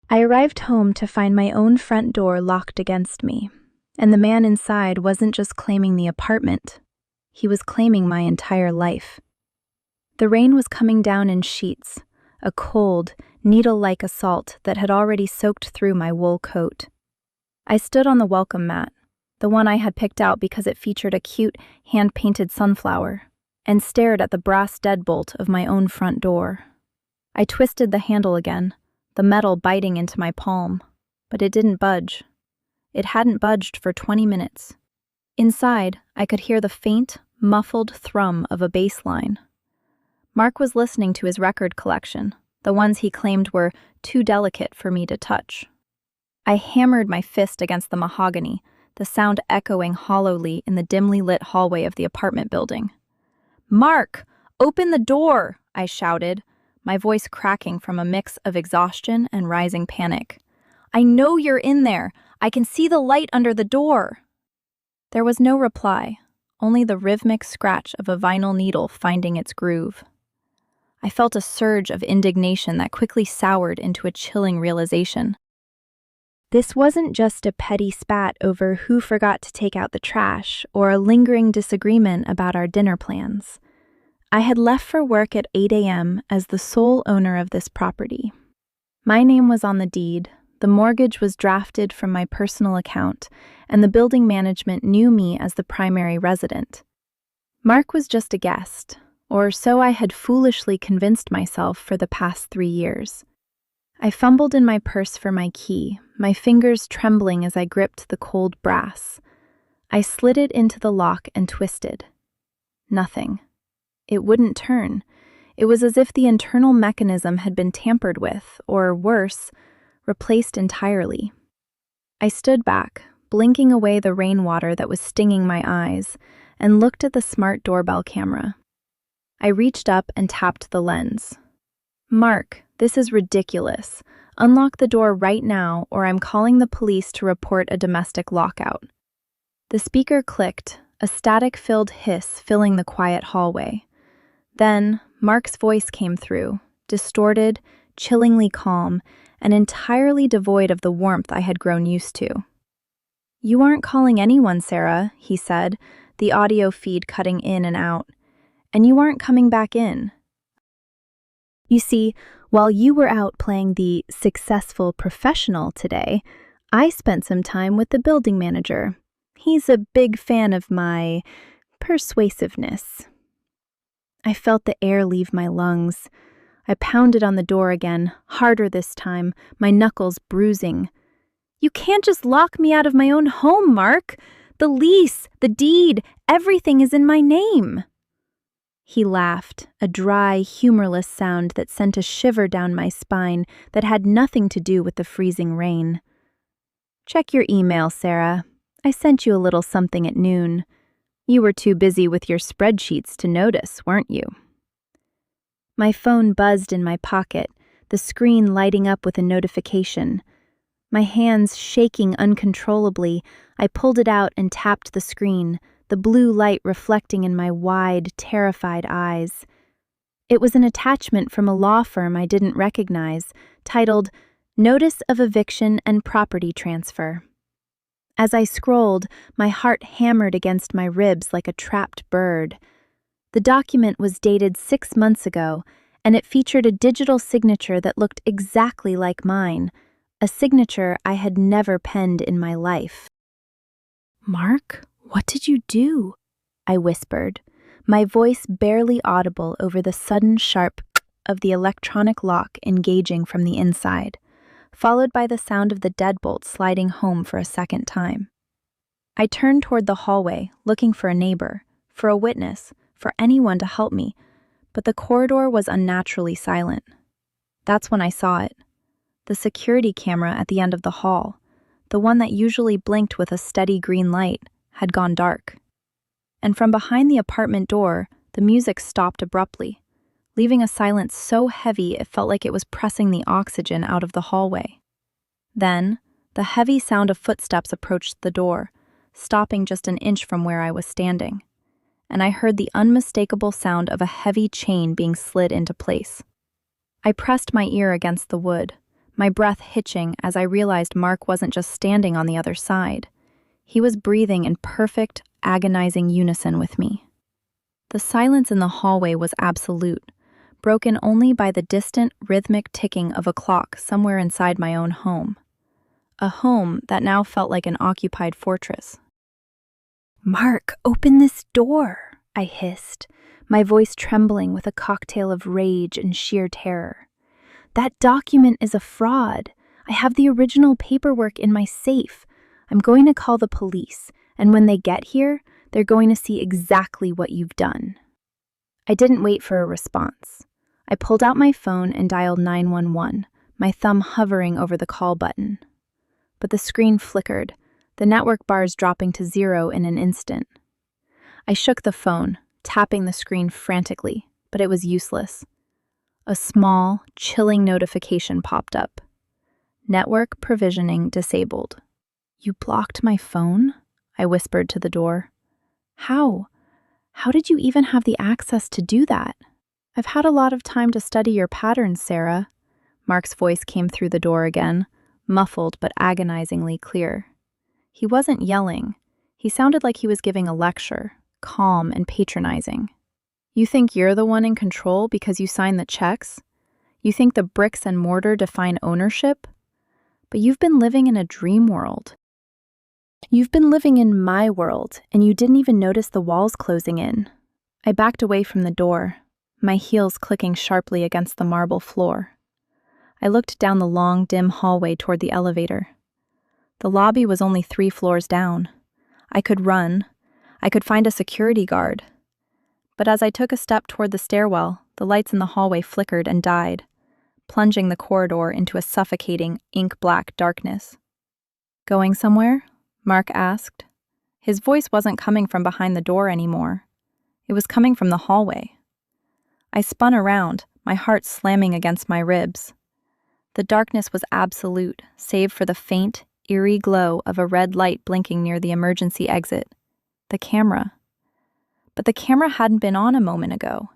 I arrived home to find my own front door locked against me, and the man inside wasn't just claiming the apartment, he was claiming my entire life. The rain was coming down in sheets, a cold, needle-like assault that had already soaked through my wool coat. I stood on the welcome mat, the one I had picked out because it featured a cute, hand-painted sunflower, and stared at the brass deadbolt of my own front door. I twisted the handle again, the metal biting into my palm, but it didn't budge. It hadn't budged for 20 minutes. Inside, I could hear the faint, muffled thrum of a bass line. Mark was listening to his record collection, the ones he claimed were too delicate for me to touch. I hammered my fist against the mahogany, the sound echoing hollowly in the dimly lit hallway of the apartment building. "Mark, open the door!" I shouted, my voice cracking from a mix of exhaustion and rising panic. "I know you're in there! I can see the light under the door!" There was no reply, only the rhythmic scratch of a vinyl needle finding its groove. I felt a surge of indignation that quickly soured into a chilling realization. This wasn't just a petty spat over who forgot to take out the trash or a lingering disagreement about our dinner plans. I had left for work at 8 a.m. as the sole owner of this property. My name was on the deed, the mortgage was drafted from my personal account, and the building management knew me as the primary resident. Mark was just a guest, or so I had foolishly convinced myself for the past 3 years. I fumbled in my purse for my key, my fingers trembling as I gripped the cold brass. I slid it into the lock and twisted. Nothing. It wouldn't turn. It was as if the internal mechanism had been tampered with, or worse, replaced entirely. I stood back, blinking away the rainwater that was stinging my eyes, and looked at the smart doorbell camera. I reached up and tapped the lens. "Mark, this is ridiculous. Unlock the door right now, or I'm calling the police to report a domestic lockout." The speaker clicked, a static-filled hiss filling the quiet hallway. Then, Mark's voice came through, distorted, chillingly calm, and entirely devoid of the warmth I had grown used to. "You aren't calling anyone, Sarah," he said, the audio feed cutting in and out. "And you aren't coming back in. You see, while you were out playing the successful professional today, I spent some time with the building manager. He's a big fan of my persuasiveness." I felt the air leave my lungs. I pounded on the door again, harder this time, my knuckles bruising. "You can't just lock me out of my own home, Mark. The lease, the deed, everything is in my name." He laughed, a dry, humorless sound that sent a shiver down my spine that had nothing to do with the freezing rain. "Check your email, Sarah. I sent you a little something at noon. You were too busy with your spreadsheets to notice, weren't you?" My phone buzzed in my pocket, the screen lighting up with a notification. My hands shaking uncontrollably, I pulled it out and tapped the screen, the blue light reflecting in my wide, terrified eyes. It was an attachment from a law firm I didn't recognize, titled Notice of Eviction and Property Transfer. As I scrolled, my heart hammered against my ribs like a trapped bird. The document was dated 6 months ago, and it featured a digital signature that looked exactly like mine, a signature I had never penned in my life. "Mark, what did you do?" I whispered, my voice barely audible over the sudden sharp of the electronic lock engaging from the inside, followed by the sound of the deadbolt sliding home for a second time. I turned toward the hallway, looking for a neighbor, for a witness, for anyone to help me, but the corridor was unnaturally silent. That's when I saw it. The security camera at the end of the hall, the one that usually blinked with a steady green light, had gone dark. And from behind the apartment door, the music stopped abruptly, leaving a silence so heavy it felt like it was pressing the oxygen out of the hallway. Then, the heavy sound of footsteps approached the door, stopping just an inch from where I was standing, and I heard the unmistakable sound of a heavy chain being slid into place. I pressed my ear against the wood, my breath hitching as I realized Mark wasn't just standing on the other side. He was breathing in perfect, agonizing unison with me. The silence in the hallway was absolute, broken only by the distant, rhythmic ticking of a clock somewhere inside my own home. A home that now felt like an occupied fortress. "Mark, open this door," I hissed, my voice trembling with a cocktail of rage and sheer terror. "That document is a fraud. I have the original paperwork in my safe. I'm going to call the police, and when they get here, they're going to see exactly what you've done." I didn't wait for a response. I pulled out my phone and dialed 911, my thumb hovering over the call button. But the screen flickered, the network bars dropping to 0 in an instant. I shook the phone, tapping the screen frantically, but it was useless. A small, chilling notification popped up. "Network provisioning disabled." "You blocked my phone?" I whispered to the door. "How? How did you even have the access to do that?" "I've had a lot of time to study your patterns, Sarah." Mark's voice came through the door again, muffled but agonizingly clear. He wasn't yelling. He sounded like he was giving a lecture, calm and patronizing. "You think you're the one in control because you signed the checks? You think the bricks and mortar define ownership? But you've been living in a dream world. You've been living in my world, and you didn't even notice the walls closing in." I backed away from the door, my heels clicking sharply against the marble floor. I looked down the long, dim hallway toward the elevator. The lobby was only 3 floors down. I could run. I could find a security guard. But as I took a step toward the stairwell, the lights in the hallway flickered and died, plunging the corridor into a suffocating, ink-black darkness. "Going somewhere?" Mark asked. His voice wasn't coming from behind the door anymore. It was coming from the hallway. I spun around, my heart slamming against my ribs. The darkness was absolute, save for the faint, eerie glow of a red light blinking near the emergency exit. The camera. But the camera hadn't been on a moment ago.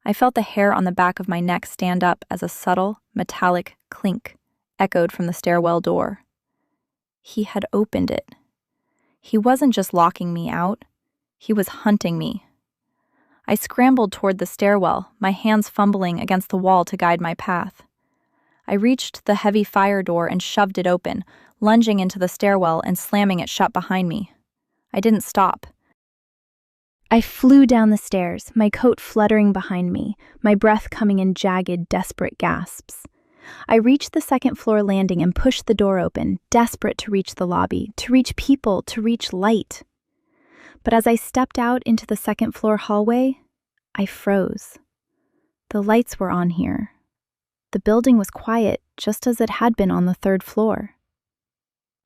I felt the hair on the back of my neck stand up as a subtle, metallic clink echoed from the stairwell door. He had opened it. He wasn't just locking me out. He was hunting me. I scrambled toward the stairwell, my hands fumbling against the wall to guide my path. I reached the heavy fire door and shoved it open, lunging into the stairwell and slamming it shut behind me. I didn't stop. I flew down the stairs, my coat fluttering behind me, my breath coming in jagged, desperate gasps. I reached the second-floor landing and pushed the door open, desperate to reach the lobby, to reach people, to reach light. But as I stepped out into the second-floor hallway, I froze. The lights were on here. The building was quiet, just as it had been on the 3rd floor.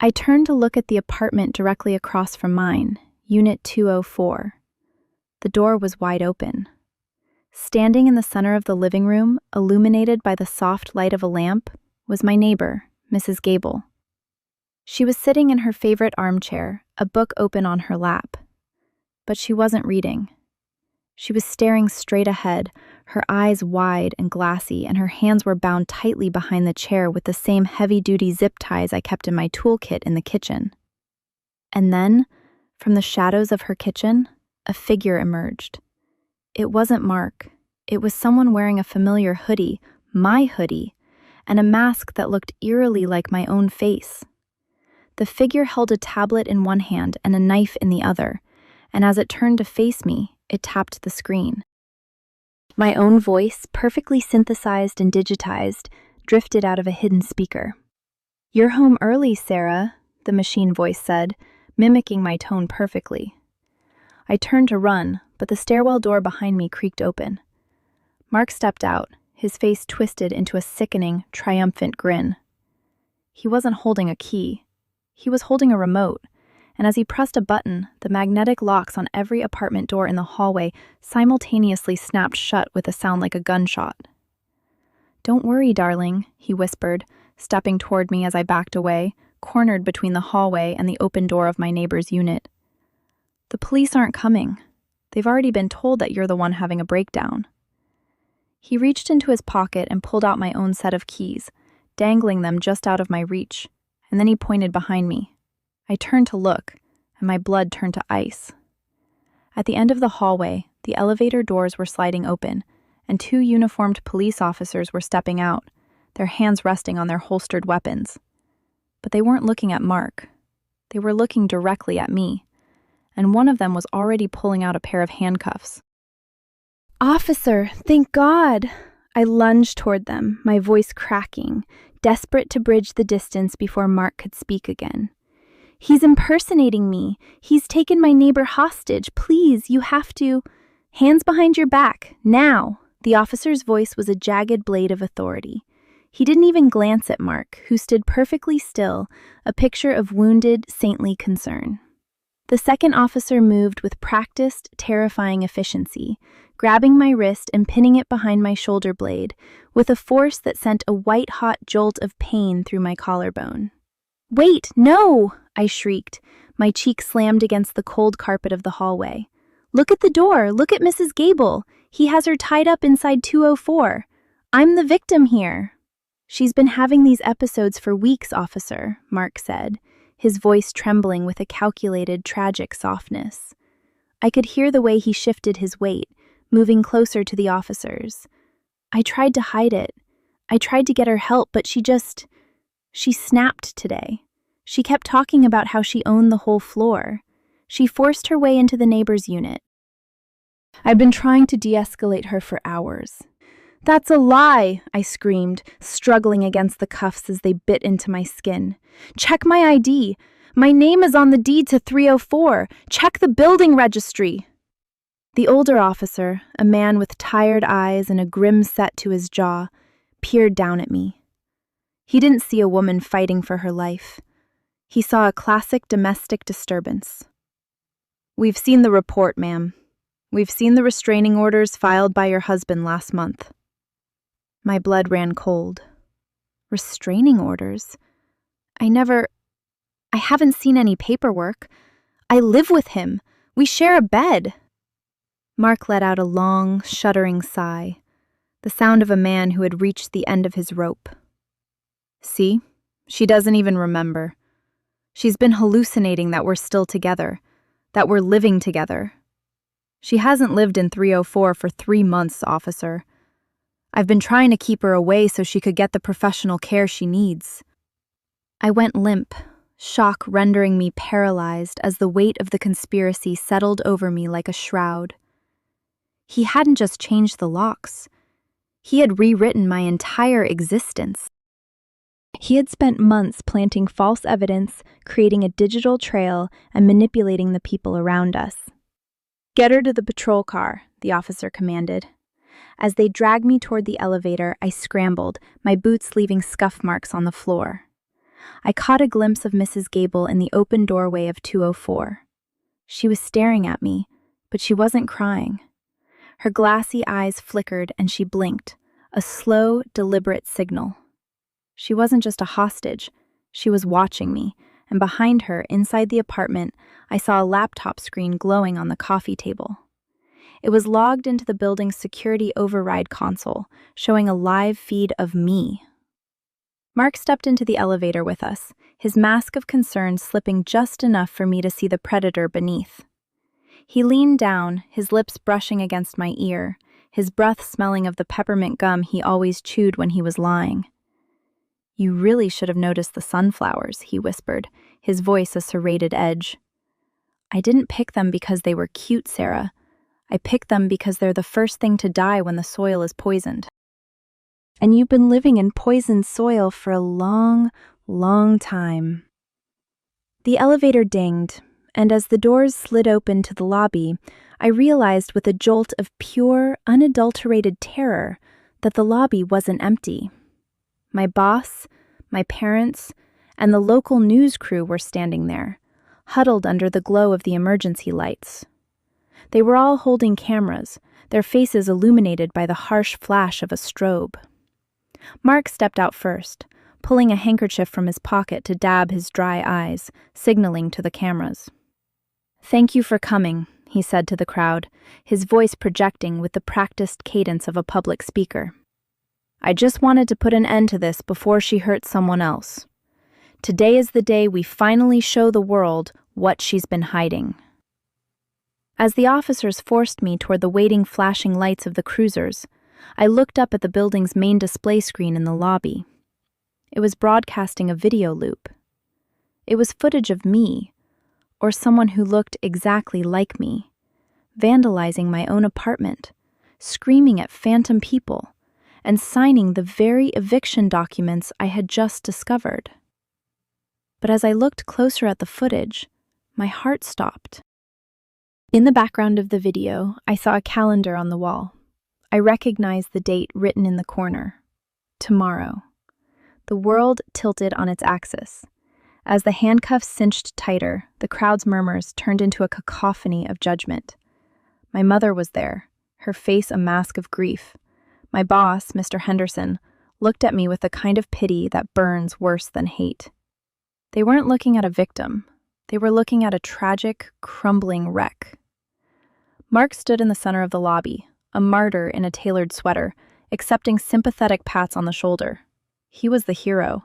I turned to look at the apartment directly across from mine, Unit 204. The door was wide open. Standing in the center of the living room, illuminated by the soft light of a lamp, was my neighbor, Mrs. Gable. She was sitting in her favorite armchair, a book open on her lap. But she wasn't reading. She was staring straight ahead, her eyes wide and glassy, and her hands were bound tightly behind the chair with the same heavy-duty zip ties I kept in my toolkit in the kitchen. And then, from the shadows of her kitchen, a figure emerged. It wasn't Mark. It was someone wearing a familiar hoodie, my hoodie, and a mask that looked eerily like my own face. The figure held a tablet in one hand and a knife in the other, and as it turned to face me, it tapped the screen. My own voice, perfectly synthesized and digitized, drifted out of a hidden speaker. "You're home early, Sarah," the machine voice said, mimicking my tone perfectly. I turned to run, but the stairwell door behind me creaked open. Mark stepped out, his face twisted into a sickening, triumphant grin. He wasn't holding a key. He was holding a remote, and as he pressed a button, the magnetic locks on every apartment door in the hallway simultaneously snapped shut with a sound like a gunshot. "Don't worry, darling," he whispered, stepping toward me as I backed away, cornered between the hallway and the open door of my neighbor's unit. "The police aren't coming. They've already been told that you're the one having a breakdown." He reached into his pocket and pulled out my own set of keys, dangling them just out of my reach, and then he pointed behind me. I turned to look, and my blood turned to ice. At the end of the hallway, the elevator doors were sliding open, and 2 uniformed police officers were stepping out, their hands resting on their holstered weapons. But they weren't looking at Mark. They were looking directly at me, and one of them was already pulling out a pair of handcuffs. "Officer, thank God!" I lunged toward them, my voice cracking, desperate to bridge the distance before Mark could speak again. "He's impersonating me. He's taken my neighbor hostage. Please, you have to—" "Hands behind your back, now!" The officer's voice was a jagged blade of authority. He didn't even glance at Mark, who stood perfectly still, a picture of wounded, saintly concern. The second officer moved with practiced, terrifying efficiency, grabbing my wrist and pinning it behind my shoulder blade, with a force that sent a white-hot jolt of pain through my collarbone. "Wait, no!" I shrieked, my cheek slammed against the cold carpet of the hallway. "Look at the door! Look at Mrs. Gable! He has her tied up inside 204. I'm the victim here." "She's been having these episodes for weeks, officer," Mark said, his voice trembling with a calculated, tragic softness. I could hear the way he shifted his weight, moving closer to the officers. "I tried to hide it. I tried to get her help, but she snapped today. She kept talking about how she owned the whole floor. She forced her way into the neighbor's unit. I've been trying to de-escalate her for hours." "That's a lie!" I screamed, struggling against the cuffs as they bit into my skin. "Check my ID! My name is on the deed to 304! Check the building registry!" The older officer, a man with tired eyes and a grim set to his jaw, peered down at me. He didn't see a woman fighting for her life. He saw a classic domestic disturbance. "We've seen the report, ma'am. We've seen the restraining orders filed by your husband last month." My blood ran cold. Restraining orders? I haven't seen any paperwork. I live with him. We share a bed. Mark let out a long, shuddering sigh, the sound of a man who had reached the end of his rope. "See? She doesn't even remember. She's been hallucinating that we're still together, that we're living together. She hasn't lived in 304 for 3 months, officer. I've been trying to keep her away so she could get the professional care she needs." I went limp, shock rendering me paralyzed as the weight of the conspiracy settled over me like a shroud. He hadn't just changed the locks. He had rewritten my entire existence. He had spent months planting false evidence, creating a digital trail, and manipulating the people around us. "Get her to the patrol car," the officer commanded. As they dragged me toward the elevator, I scrambled, my boots leaving scuff marks on the floor. I caught a glimpse of Mrs. Gable in the open doorway of 204. She was staring at me, but she wasn't crying. Her glassy eyes flickered and she blinked, a slow, deliberate signal. She wasn't just a hostage, she was watching me, and behind her, inside the apartment, I saw a laptop screen glowing on the coffee table. It was logged into the building's security override console, showing a live feed of me. Mark stepped into the elevator with us, his mask of concern slipping just enough for me to see the predator beneath. He leaned down, his lips brushing against my ear, his breath smelling of the peppermint gum he always chewed when he was lying. "You really should have noticed the sunflowers," he whispered, his voice a serrated edge. "I didn't pick them because they were cute, Sarah. I picked them because they're the first thing to die when the soil is poisoned. And you've been living in poisoned soil for a long, long time." The elevator dinged, and as the doors slid open to the lobby, I realized with a jolt of pure, unadulterated terror that the lobby wasn't empty. My boss, my parents, and the local news crew were standing there, huddled under the glow of the emergency lights. They were all holding cameras, their faces illuminated by the harsh flash of a strobe. Mark stepped out first, pulling a handkerchief from his pocket to dab his dry eyes, signaling to the cameras. "Thank you for coming," he said to the crowd, his voice projecting with the practiced cadence of a public speaker. I just wanted to put an end to this before she hurt someone else. Today is the day we finally show the world what she's been hiding." As the officers forced me toward the waiting flashing lights of the cruisers, I looked up at the building's main display screen in the lobby. It was broadcasting a video loop. It was footage of me, or someone who looked exactly like me, vandalizing my own apartment, screaming at phantom people, and signing the very eviction documents I had just discovered. But as I looked closer at the footage, my heart stopped. In the background of the video, I saw a calendar on the wall. I recognized the date written in the corner. Tomorrow. The world tilted on its axis. As the handcuffs cinched tighter, the crowd's murmurs turned into a cacophony of judgment. My mother was there, her face a mask of grief. My boss, Mr. Henderson, looked at me with the kind of pity that burns worse than hate. They weren't looking at a victim. They were looking at a tragic, crumbling wreck. Mark stood in the center of the lobby, a martyr in a tailored sweater, accepting sympathetic pats on the shoulder. He was the hero.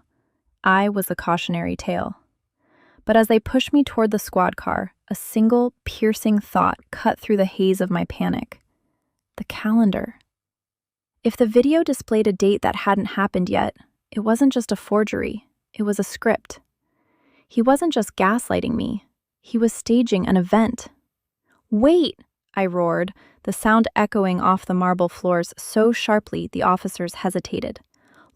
I was the cautionary tale. But as they pushed me toward the squad car, a single, piercing thought cut through the haze of my panic. The calendar. If the video displayed a date that hadn't happened yet, it wasn't just a forgery, it was a script. He wasn't just gaslighting me, he was staging an event. "Wait!" I roared, the sound echoing off the marble floors so sharply the officers hesitated.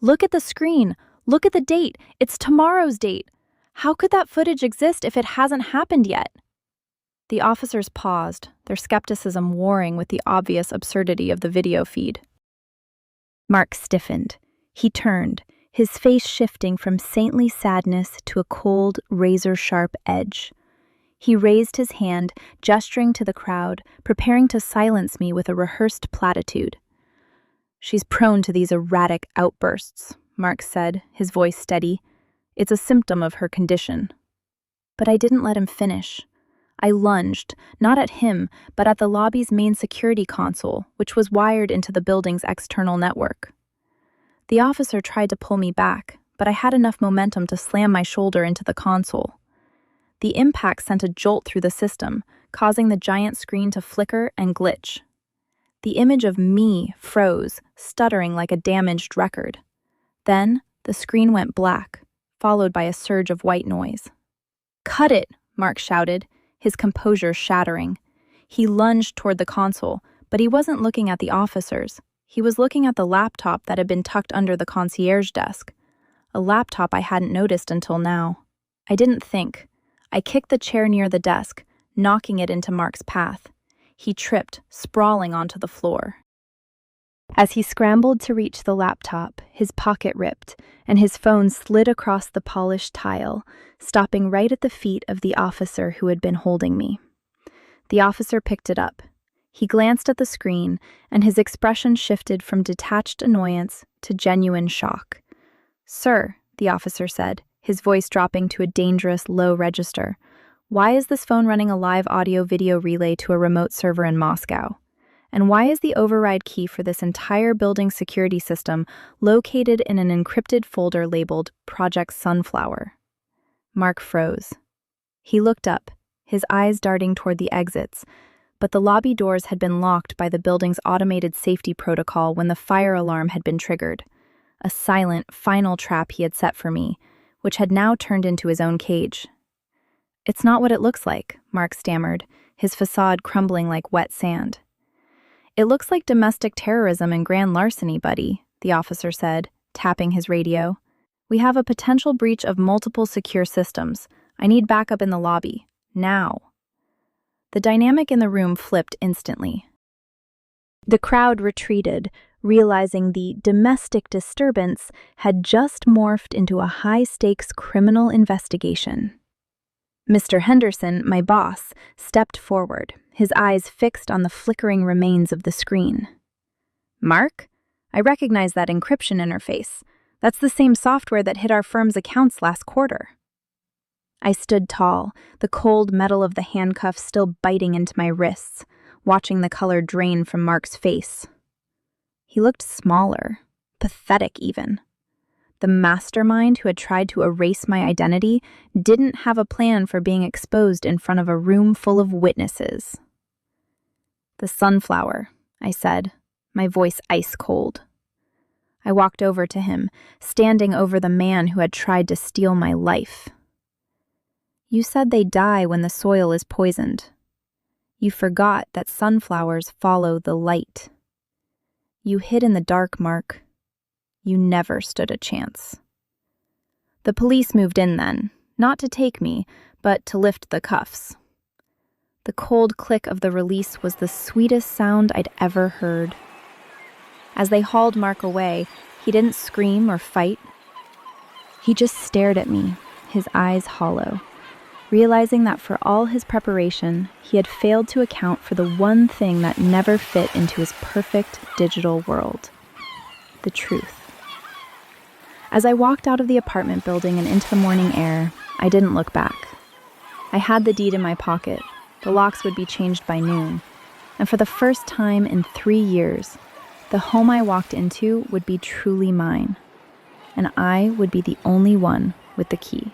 "Look at the screen! Look at the date! It's tomorrow's date! How could that footage exist if it hasn't happened yet?" The officers paused, their skepticism warring with the obvious absurdity of the video feed. Mark stiffened. He turned, his face shifting from saintly sadness to a cold, razor-sharp edge. He raised his hand, gesturing to the crowd, preparing to silence me with a rehearsed platitude. "She's prone to these erratic outbursts," Mark said, his voice steady. "It's a symptom of her condition." But I didn't let him finish. I lunged, not at him, but at the lobby's main security console, which was wired into the building's external network. The officer tried to pull me back, but I had enough momentum to slam my shoulder into the console. The impact sent a jolt through the system, causing the giant screen to flicker and glitch. The image of me froze, stuttering like a damaged record. Then, the screen went black, followed by a surge of white noise. "Cut it!" Mark shouted, his composure shattering. He lunged toward the console, but he wasn't looking at the officers. He was looking at the laptop that had been tucked under the concierge desk. A laptop I hadn't noticed until now. I didn't think. I kicked the chair near the desk, knocking it into Mark's path. He tripped, sprawling onto the floor. As he scrambled to reach the laptop, his pocket ripped, and his phone slid across the polished tile, stopping right at the feet of the officer who had been holding me. The officer picked it up. He glanced at the screen, and his expression shifted from detached annoyance to genuine shock. "Sir," the officer said, his voice dropping to a dangerous low register, "why is this phone running a live audio-video relay to a remote server in Moscow? And why is the override key for this entire building security system located in an encrypted folder labeled Project Sunflower?" Mark froze. He looked up, his eyes darting toward the exits, but the lobby doors had been locked by the building's automated safety protocol when the fire alarm had been triggered. A silent, final trap he had set for me, which had now turned into his own cage. "It's not what it looks like," Mark stammered, his facade crumbling like wet sand. "It looks like domestic terrorism and grand larceny, buddy," the officer said, tapping his radio. "We have a potential breach of multiple secure systems. I need backup in the lobby. Now." The dynamic in the room flipped instantly. The crowd retreated, realizing the domestic disturbance had just morphed into a high-stakes criminal investigation. Mr. Henderson, my boss, stepped forward, his eyes fixed on the flickering remains of the screen. "Mark, I recognize that encryption interface. That's the same software that hit our firm's accounts last quarter." I stood tall, the cold metal of the handcuffs still biting into my wrists, watching the color drain from Mark's face. He looked smaller, Pathetic, even. The mastermind who had tried to erase my identity didn't have a plan for being exposed in front of a room full of witnesses. "The sunflower," I said, my voice ice cold. I walked over to him, standing over the man who had tried to steal my life. "You said they die when the soil is poisoned. You forgot that sunflowers follow the light. You hid in the dark, Mark. You never stood a chance." The police moved in then, not to take me, but to lift the cuffs. The cold click of the release was the sweetest sound I'd ever heard. As they hauled Mark away, he didn't scream or fight. He just stared at me, his eyes hollow, realizing that for all his preparation, he had failed to account for the one thing that never fit into his perfect digital world: the truth. As I walked out of the apartment building and into the morning air, I didn't look back. I had the deed in my pocket. The locks would be changed by noon. And for the first time in 3 years, the home I walked into would be truly mine. And I would be the only one with the key.